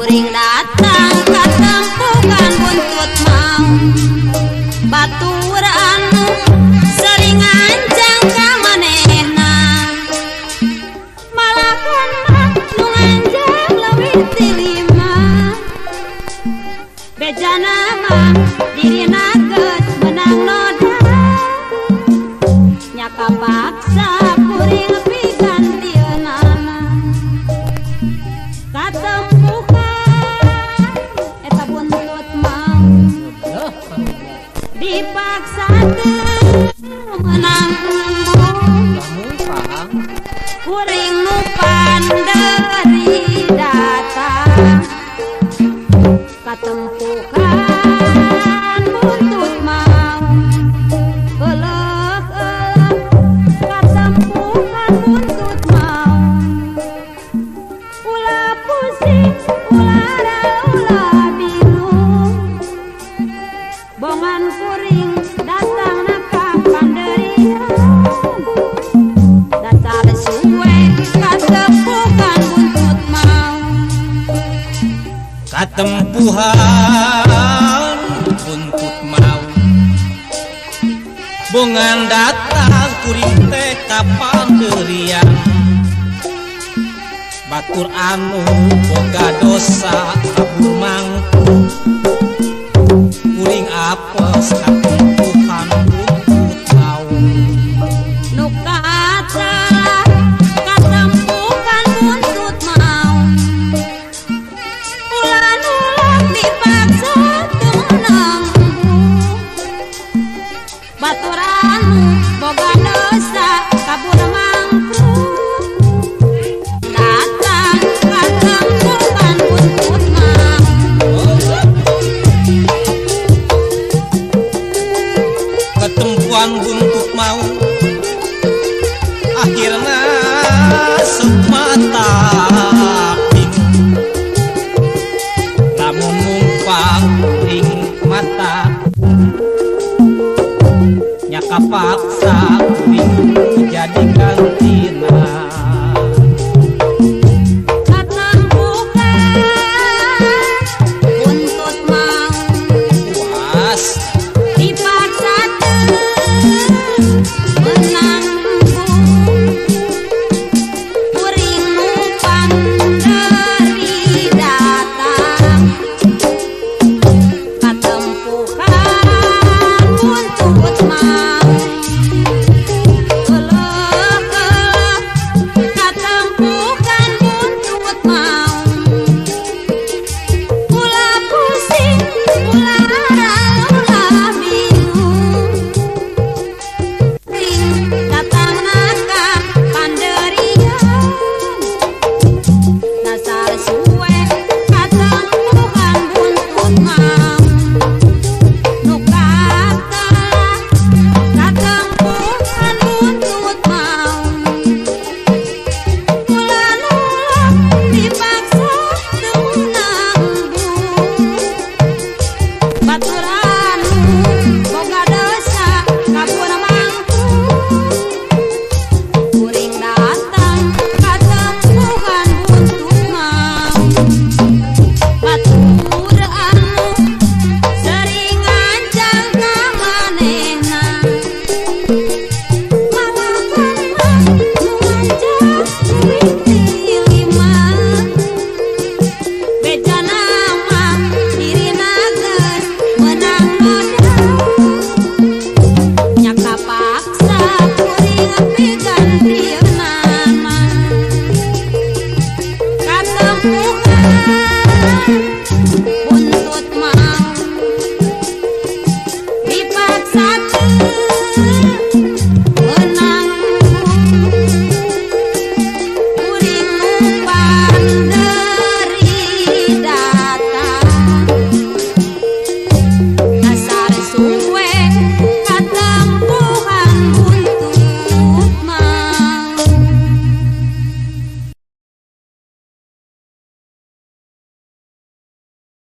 kuring datang katempukan buntut mau batur anu sering ancang ka manehna malakonna nu nganjang leuwih ti 5 bejana mah dirina geus menang noda nya kapaksa kuring pigantieunaana katempukan eta buntut mau dipaksa menang kuring nu panderi datang katempukan buntut mau katempukan buntut mau ulah pusing ulah bingung bongan kuring datang ka panderian datar suwe katempukan buntut mau katempuhan buntut mau bongan datang kuring teh ka panderian batur anu boga dosa